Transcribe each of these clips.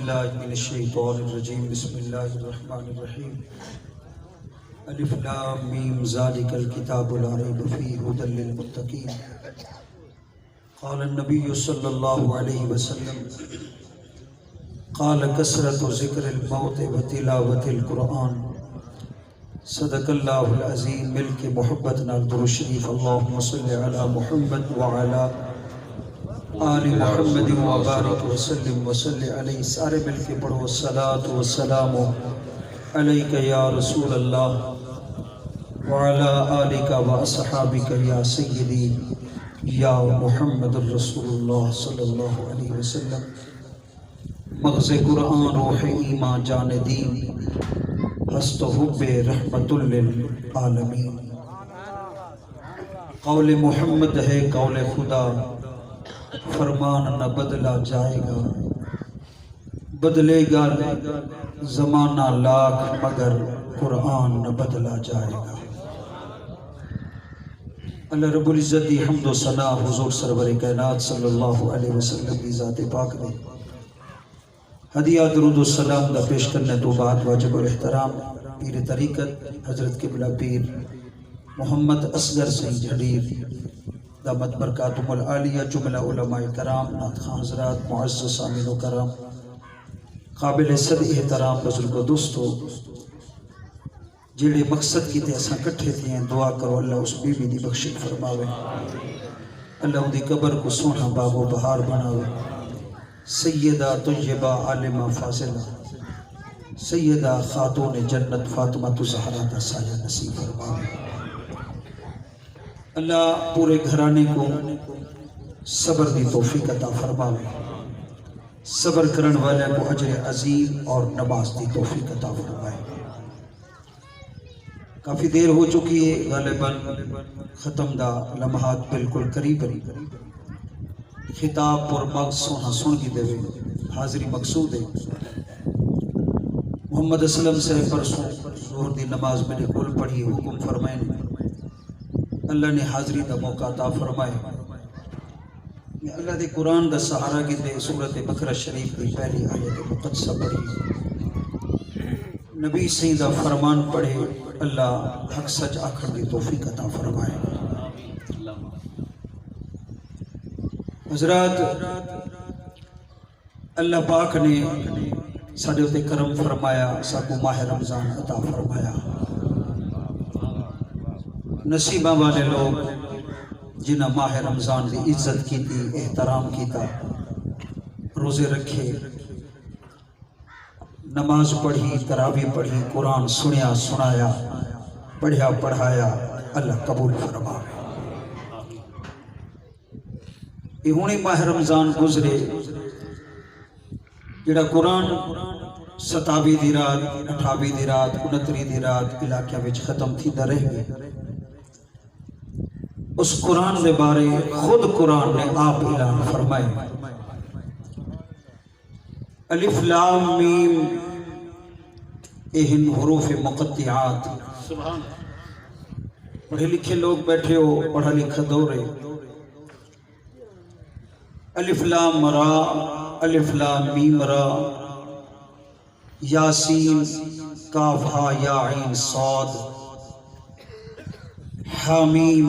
باللہ من الشیطان الرجیم بسم اللہ الرحمن الرحیم الف لام میم ذالک الکتاب لا ریب فیہ ھدی للمتقین قال النبی صلی اللہ علیہ وسلم قال کثرت ذکر الموت و تلاوت القرآن صدق اللہ العظیم مل کے محبت نال درود شریف اللہم صلی علی محمد وعلی آل محمد وبارک وسلم وصلی علیہ سارے مل کے پڑھو الصلاۃ والسلام علیک یا رسول اللہ وعلی آلک واصحابک یا سیدی یا محمد الرسول اللہ صلی اللہ علیہ وسلم مغز قرآن روح ایمان جان دین ہست حب رحمت للعالمین قول محمد ہے قول خدا فرمان نہ بدلا جائے گا بدلے گا زمانہ لاکھ مگر قرآن نہ بدلا جائے گا اللہ رب العزت دی حمد و ثنا حضور سرور کائنات صلی اللہ علیہ وسلم کی ذات پاک نے ہدیہ درود و سلام دا پیش کرنے تو بعد واجب الاحترام پیر طریقت حضرت قبلہ پیر محمد اصغر سید جھڑیر دامت برکاتہم العالیہ جملہ علماء کرام نعت خان حضرات معزز سامعین و کرام قابل صد احترام بزرگ و دوستو جڑے مقصد کی تے اساں کٹھے تھے ہیں دعا کرو اللہ اس بی بی دی بخشش فرماوے اللہ ان دی قبر کو سونا باغ و بہار بناوے سیدہ طیبہ عالمہ فاضلہ سیدہ خاتون جنت فاطمہ زہرا دا سایہ نصیب فرماوے اللہ پورے گھرانے کو صبر دی توفیق عطا فرماوے صبر کرن والے کو اجر عظیم اور نماز دی توفیق عطا فرمائے کافی دیر ہو چکی ہے غالباً ختم دا لمحات بالکل قریب خطاب پر مغز سونا سن کی دے حاضری مقصود ہے محمد اسلم سے پرسوں ظہر دی نماز میں نے کل پڑھی حکم فرمائے اللہ نے حاضری دا موقع عطا فرمائے اللہ دے قرآن دا سہارا کی دے سورت بقرہ شریف دی پہلی آیت مقدسہ پڑھی نبی سیدہ فرمان پڑھے اللہ حق سچ آخر دی توفیق عطا فرمائے حضرات اللہ پاک نے ساڑھے ہوتے کرم فرمایا ساکو ماہ رمضان عطا فرمایا نصیبہ والے لوگ جنہ ماہ رمضان دی عزت کی تھی احترام کی تھا روزے رکھے نماز پڑھی تراویح پڑھی قرآن سنیا سنایا پڑھیا پڑھایا اللہ قبول فرماوے یہ ہونی ماہ رمضان گزرے جڑا قرآن 27 دی رات 28 دی رات 29 دی رات علاقہ وچ ختم تھی دا رہ گئے اس قرآن دے بارے خود قرآن نے آپ اعلان فرمائے الف لام میم اہن حروف مقطعات پڑھے لکھے لوگ بیٹھے ہو پڑھا لکھا دورے الف لام را الف لام میم را یاسین کاف ہا یا عین صاد حامیم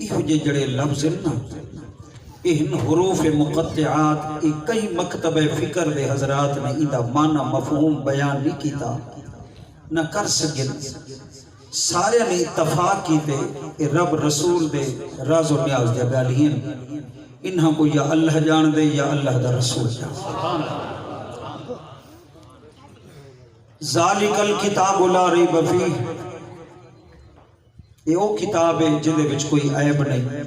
یہ جڑے لفظ نا ان حروف مقطعات کئی مکتب فکر دے حضرات نے ان معنی مفہوم بیان نہیں کیتا نہ کر سکن سارے نے اتفاق کیتے رب رسول دے راز و نیاز دے گالین انہاں کو یا اللہ جان دے یا اللہ دا رسول جان ذالک الکتاب لا ریب فیہ یہ وہ کتاب ہے جنہے وچ کوئی عیب نہیں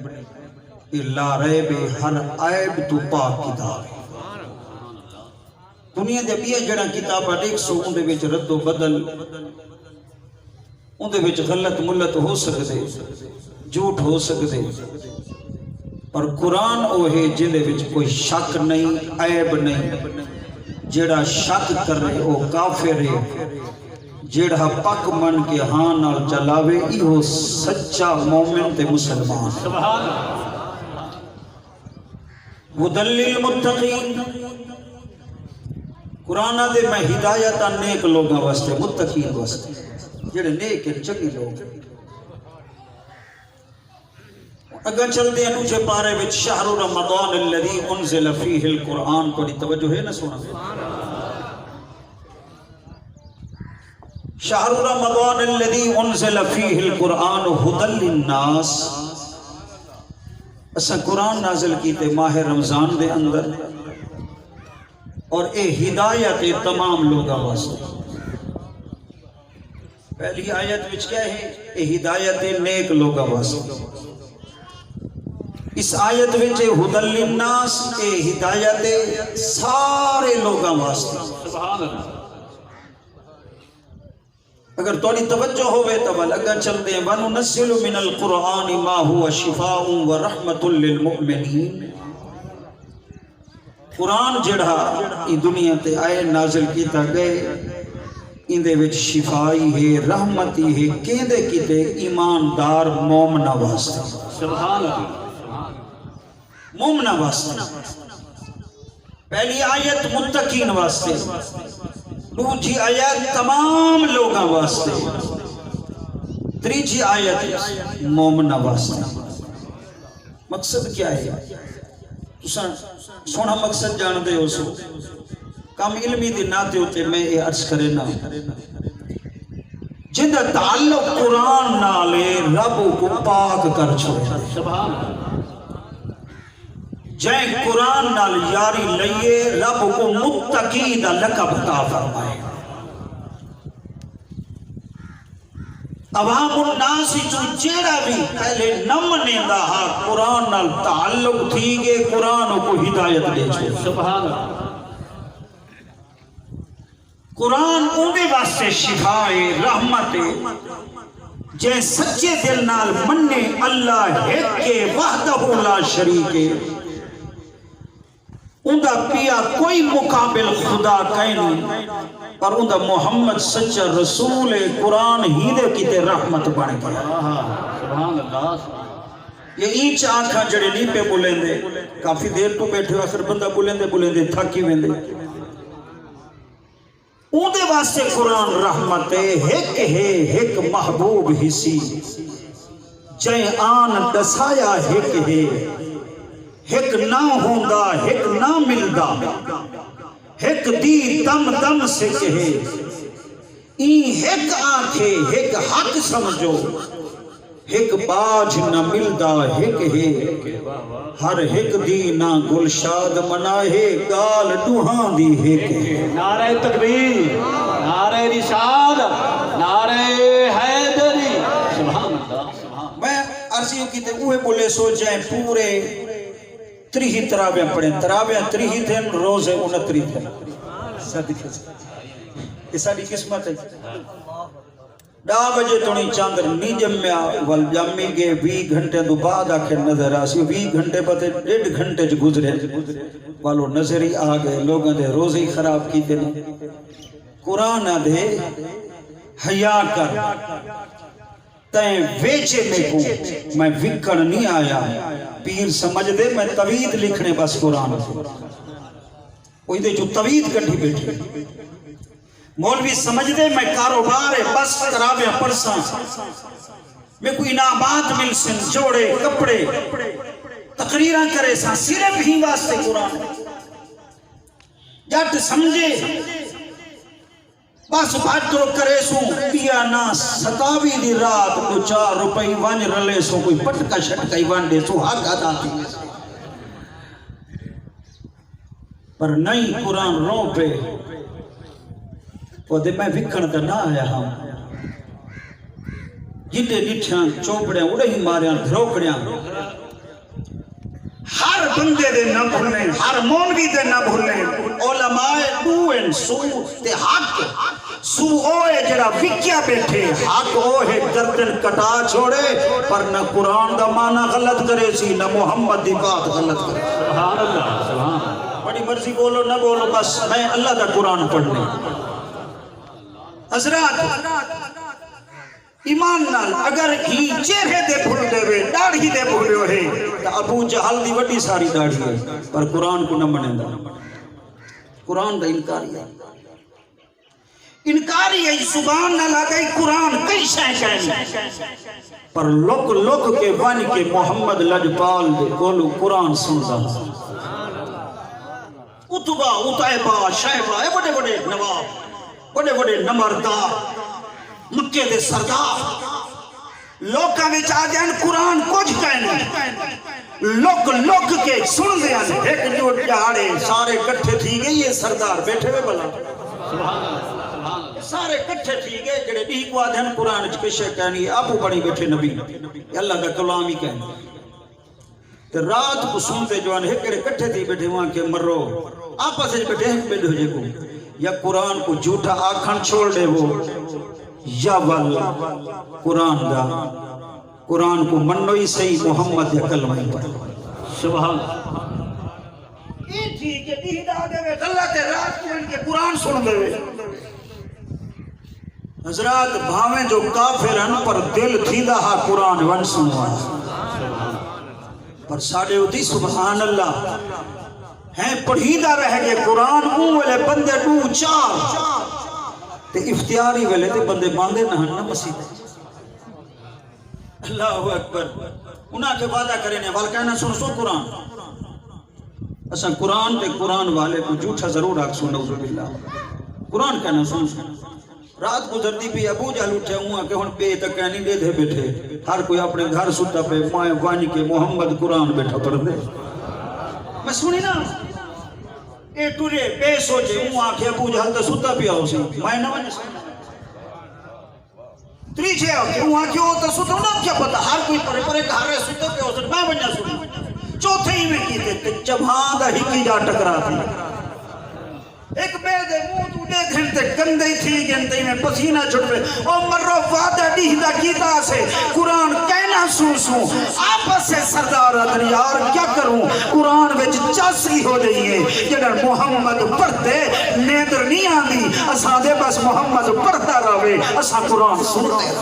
یہ لا ریب ہر عیب تو پاک کتاب ہے دنیا دے بھی جڑا کتاب دیکھ سو ان دے وچ رد و بدل ان دے وچ غلط ملت ہو سکتے جھوٹ ہو سکتے پر قرآن وہ ہے جنہے وچ کوئی شک نہیں عیب نہیں جڑا شک کر رہے وہ کافر ہے جڑا پک من کے ہاں نال چلاوے ایہو سچا مومن تے مسلمان ہدی للمتقین قرآن دے میں ہدایت نیک لوگاں واسطے متقین واسطے جڑے نیک ہیں چنگے لوگ اگر چل دے انوچے پارے وچ شہر رمضان الذی انزل فیہ القرآن کو توجہ ہے نا سونا شہر رمضان الذی انزل فیہ القرآن ھدی للناس اسا قرآن نازل کیتے ماہ رمضان دے اندر اور اے ہدایت تمام لوگاں واسطے پہلی آیت وچ کیا ہے اے ہدایت نیک لوگاں واسطے اس آیت وچ ھدی للناس اے ہدایت سارے لوگاں واسطے سبحان اللہ اگر توڑی توجہ ہوئے تو اگر چل دیں وَنُنَزِّلُ مِنَ الْقُرْآنِ مَا هُوَ شِفَاءٌ وَرَحْمَةٌ لِّلْمُؤْمِنِينَ قرآن جڑا یہ دنیا تے آئے نازل کیتا گئے اندے وچ شفائی ہے رحمتی ہے کیندے کیتے ایماندار مومنہ واسطے سبحان اللہ مومنہ واسطے پہلی آیت متقین واسطے دوسری آیت تمام لوگاں واسطے تیسری آیت مومنہ واسطے مقصد کیا ہے سونا مقصد جان دے ہو سو کم علمی دی ناتے ہوتے میں یہ عرض کرے نا جندہ تعلق قرآن نالے رب کو پاک کر چھوڑے سبحان جائیں قرآن نال یاری لئیے رب کو متقی دا لقب عطا فرمائے عوام الناس جو جیڑا بھی پہلے نمنے دا قرآن نال تعلق تھی گے قرآن کو ہدایت دے چھوڑے سبحان اللہ قرآن اندے واسطے شفائے رحمت جے سچے دل نال مننے اللہ ایک کے وحدہ لا شریک اندہ پیا کوئی مقابل خدا کہنی اور اندہ محمد سچا رسول قرآن ہی دے کیتے رحمت بن گیا سبحان اللہ یہ اینچ آنکھاں جڑے نہیں پہ بولیں دے کافی دیر تو بیٹھے آخر بندہ بولیں دے تھاکی ویندے اندے واسطے قرآن رحمت ہے ایک محبوب حسی جائیں آن دسایا ایک نہ ہوندہ ایک نہ ملدہ ایک دی تم تم سے کہے ایک آنکھے ایک حق سمجھو ایک باج نہ ملدہ ایک ہے ہر ایک دی نہ گلشاد مناہے گال ڈوہاں دی ایک ہے نعرہ تکبیر نعرہ رسالت نعرہ حیدری سبحان اللہ میں عرضیوں کی تے اوہ بولے سو جائیں پورے تریہی ترابیاں پڑھیں ترابیاں تریہی تھیں روزے 29 تھیں صدقہ سے یہ ساری قسمت ہے 10 بجے تو نہیں چاندر نہیں جمعہ والجامی گے 20 گھنٹے دو بعد آکھر نظر آسی 20 گھنٹے پتے 1.5 گھنٹے جو گزرے والو نظری آگئے لوگوں دے روزی خراب کی دے قرآن دے حیاء کر تائیں ویچے میں کو میں وکڑ نہیں آیا پیر سمجھ دے میں توید لکھنے بس قرآن کوئی دے جو توید کٹھی بیٹھے مولوی سمجھ دے میں کاروبار بس ترابیاں پرساں میں کوئی انعامات مل سن جوڑے کپڑے تقریرہ کرے ساں صرف ہی واسطے قرآن جٹ سمجھے بس بھٹو کرے سوں پیا نا 27 دی رات کو 4 روپئی ونج رلے سو کوئی پٹکا شٹکائی وانڈے سو حق ادا کی پر نہیں قرآن رو پہ وہ دے میں وکھن دا نہ آیا ہم جتے نٹھیاں چوپڑیاں اڑے ہی ماریاں دھروکڑیاں ہر بندے دے نہ بھولیں ہر مولوی دے نہ بھولیں علماء دوئن سو تے حق سو اوے جڑا وکیا بیٹھے حق اوہ گردن کٹا چھوڑے پر نہ قرآن دا معنی غلط کرے سی نہ محمد دی بات غلط کرے سبحان اللہ سبحان بڑی مرضی بولو نہ بولو بس میں اللہ دا قرآن پڑھنے حضرات ایمان نال اگر ہی چہرے دے بھول دے وے داڑھی دے بھولے ہوئے تو ابو جہل دی وڈی ساری داڑھی ہے پر قرآن کو نہ منیں دا قرآن دا انکاری ہے زبان نہ لگئی قرآن کئی شے کہنی پر لک لک کے بن کے محمد لجپال دے کولو قرآن سندا اتبا اتائبا شائبا اے بڑے بڑے نواب بڑے بڑے نمبردار مکے دے سردار لوکاں وچ آ جان قرآن کچھ کہنی لوک لوک کے سن دیا ایک جو جہاڑے سارے کٹھے تھی گئے یہ سردار بیٹھے ہوئے بلا سارے کٹھے تھی گئے جڑے بھی کو آدھن قرآن چکشے کہنی آپو بڑی بیٹھے نبی اللہ کا کلام ہی کہنی تو رات کو سنتے جو آنے ایک کٹھے تھی بیٹھے وہاں کے مرو آپا سے بیٹھے ایک بیٹھے ہو جے کو یا قرآن کو جھوٹا آکھن چھوڑ دے وہ یا ول قرآن دا قرآن کو منوی صحیح محمد یا کلمہ پر سبحان یہ تھی کہ دیدہ دے وے اللہ تے رات کو ان کے قرآن سن دے وے حضرات بھاویں جو کافر ہیں پر دل تھی ہا قرآن ون سنوا پر ساڑھے ہوتی سبحان اللہ ہیں پڑھیدہ رہ گئے قرآن اون والے بندے دو چار تے افتیاری والے تے بندے باندے نہ مسیح اللہ اکبر انہاں کے وعدہ کرنے وال کہنا سن سو قرآن اساں قرآن تے قرآن والے کو جھوٹا ضرور آگ سن نعوذ باللہ قرآن کہنا سن رات گزرتی بھی ابو جہل اٹھے ہوا کہ ہن پہ تک نہیں دے دے بیٹھے ہر کوئی اپنے گھر ستا پہ مائیں وانی کے محمد قرآن بیٹھا پڑھ دے میں سنی نا اے ٹورے بے سوچے ہوا کہ ابو جہل تو ستا پیا ہو سی مائیں نہ وانی تریچے ہوا کہ وہ تو ستا نا کیا پتا ہر کوئی پڑے پڑے گھر ہے ستا پیا ہو سی میں ونیا سنی چوتھے ہی میں کیتے تے جبہاں دا ہکی جا ٹکرا تھی ایک بے دے منہ تو دے گھنٹے گندے تھی گھنٹے میں پسینہ چھٹ پہ او مرو وعدہ دیدہ کیتا سے قرآن کہنا سو آپس سے سردار ادھر یار کیا کروں قرآن وچ چاسی ہو جئی ہے جنر محمد پڑھتے نیدر نہیں آندی اساں دے بس محمد پڑھتا رہے اساں قرآن سنتے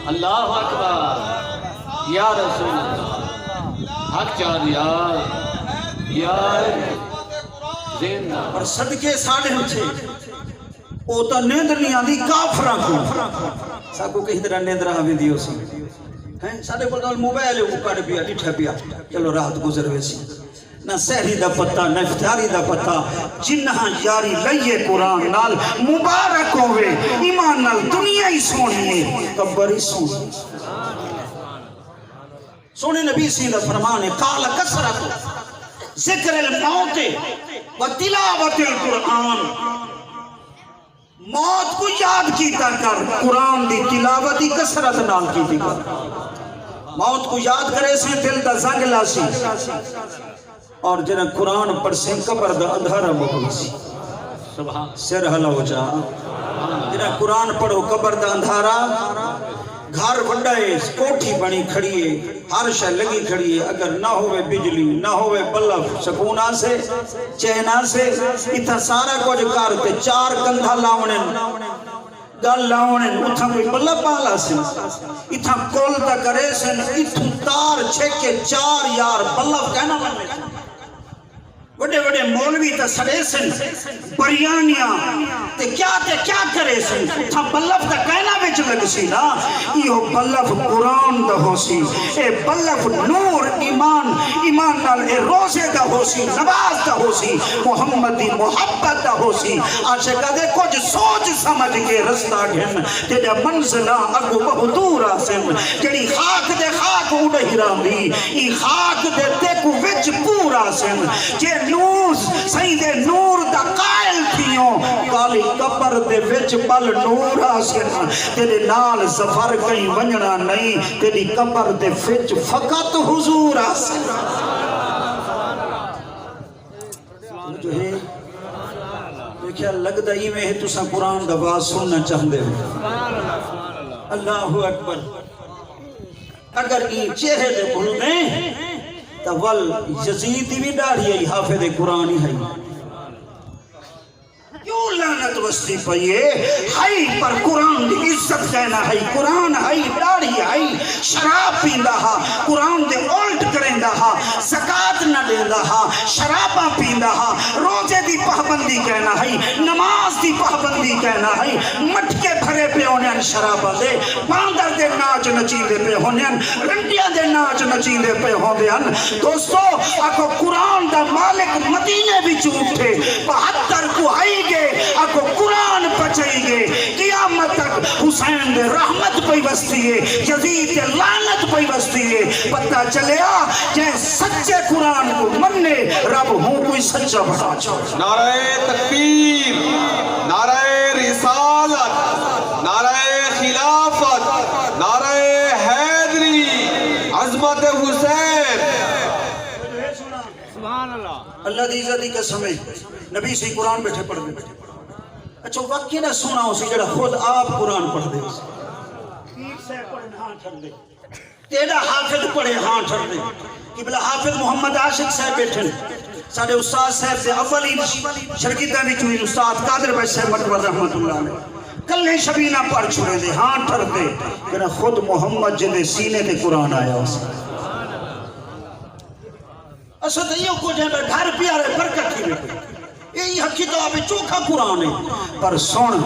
اللہ اکبر یا رسول اللہ حق چاہ یا اور صدقے ساڑھے ہوچے او تا نیندر نہیں آندی کافران کو ساکو کہیں طرح نیندر آویں دیو سی ساڑھے کو دول موبائل ہے کڑ پیا ڈٹھا پیا چلو رات گزر ویسی نہ سہری دا پتہ نہ افتیاری دا پتہ جنہاں یاری لئیے قرآن نال مبارک ہوئے ایمان نال دنیا ہی سونی ہے قبر ہی سونی سونے نبی سیدہ فرمانے قال کسرت ذکر الموت و تلاوت القرآن موت کو یاد کیتا کر قرآن دی تلاوتی کسرت نال کیتی کر موت کو یاد کرے سے دل دا زنگ لاسی اور جنہ قرآن پر سے قبر دا اندھارا مکلی سی سر حلا ہو جا جنہ قرآن پڑھو قبر دا اندھارا گھر بڑھائے کوٹھی بنی کھڑیے ہر شے لگی کھڑیے اگر نہ ہوئے بجلی نہ ہوئے بلف سکونہ سے چہنہ سے اتھا سارا کچھ کرتے چار کندھا لاؤنن گل لاؤنن اتھا کوئی بلف بالا سے اتھا کولتا کرے سے اتھا تار چھکے چار یار بلف کہنا بننے بڑے بڑے مولوی تا سڑے سن بریانیاں تے کیا کرے سن تھا بلف دا کہنا بیچ لگ سی نا یہ بلف قرآن دا ہو سی اے بلف نور ایمان نال اے روزے دا ہو سی نماز دا ہو سی محمد دی محبت دا ہو سی عاشقہ دے کچھ سوچ سمجھ کے رستہ گھن تیجا منزلہ اگو بہت دور آسن جڑی خاک دے خاک اڑے ہرام دی ای خاک دے دیکھو وچ پورا سن جے نور سید نور دا قائل تھیوں کالی قبر دے وچ بل نور آسن تیرے نال زفر کہیں ونجنا نہیں تیری قبر دے وچ فقط حضور آسن جو ہے دیکھیا لگتا ہی میں تو سا قرآن دا باز سننا چاہندے ہو اللہ اکبر اگر یہ چہرے دے بھول دیں تول یزید بھی ڈاڑی ہے حافظ قرآن ہی ہے کیوں لانا عزت وستی پئیے ہائی پر قرآن دی عزت کہنا ہے قرآن ہائی داڑھی ہائی شراب پیندا ہا قرآن دے الٹ کریندا ہا زکات نہ دیندا ہا شراباں پیندا ہا روزے دی پابندی کہنا ہے نماز دی پابندی کہنا ہے مٹکے بھرے پہ ہونے شراباں دے باندر دے ناچ نچیندے پہ ہونے رنڈیاں دے ناچ نچیندے پہ ہونے دوستو آکو قرآن دا مالک مدینے بھی چوٹھے 72 کو آئی گے آکو قرآن بچائی گے قیامت تک حسین دے رحمت پہ بستی ہے یزید دے لعنت پہ بستی ہے پتہ چلیا جائے سچے قرآن کو مننے رب ہوں کوئی سچا بڑا چھوڑا نعرہ تکبیر نعرہ رسالت نعرہ خلافت نعرہ حیدری عظمت حسین اللہ دی عزت دی قسم ہے نبی سے قرآن بیٹھے پڑھ دے اچھا واقعی نہ سنا ہو سی جڑا خود آپ قرآن پڑھ دے پیر سے پڑھن ہاں ٹھر دے تیرا حافظ پڑھے ہاں ٹھر دے قبلہ حافظ محمد عاشق صاحب بیٹھے سارے استاد صاحب سے اولین شرکتہ بھی چوئی استاد قادر بھائی صاحب مطور رحمت اللہ علیہ کلے شبینہ پڑھ چھوڑے دے ہاں ٹھر دے کہ خود محمد جدے سینے دے قرآن آیا اسے اسد ایو کو جہاں گھر پیارے برکت کی بیٹھے یہی حقی تو آپ چوکھا قرآن ہے پر سن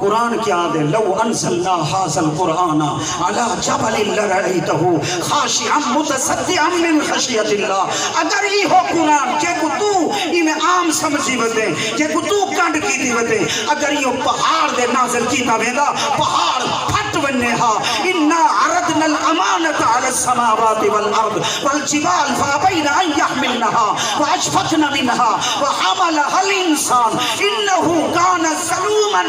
قرآن کیا دے لو انزلنا حاصل قرآن علی جبل لرعیتہو خاشعا متصدعا من خشیت اللہ اگر یہ ہو قرآن کہ کو تو ہی میں عام سمجھی بتے کہ کو تو کنڈ کی دی بتے اگر یہ پہاڑ دے نازل کیتا بیدا پہاڑ پھٹ وننے ہا انا عرضنا الامانت علی السماوات والارض والجبال فابین ان يحملنها واشفقن منها وحملها الانسان انه كان ظلوما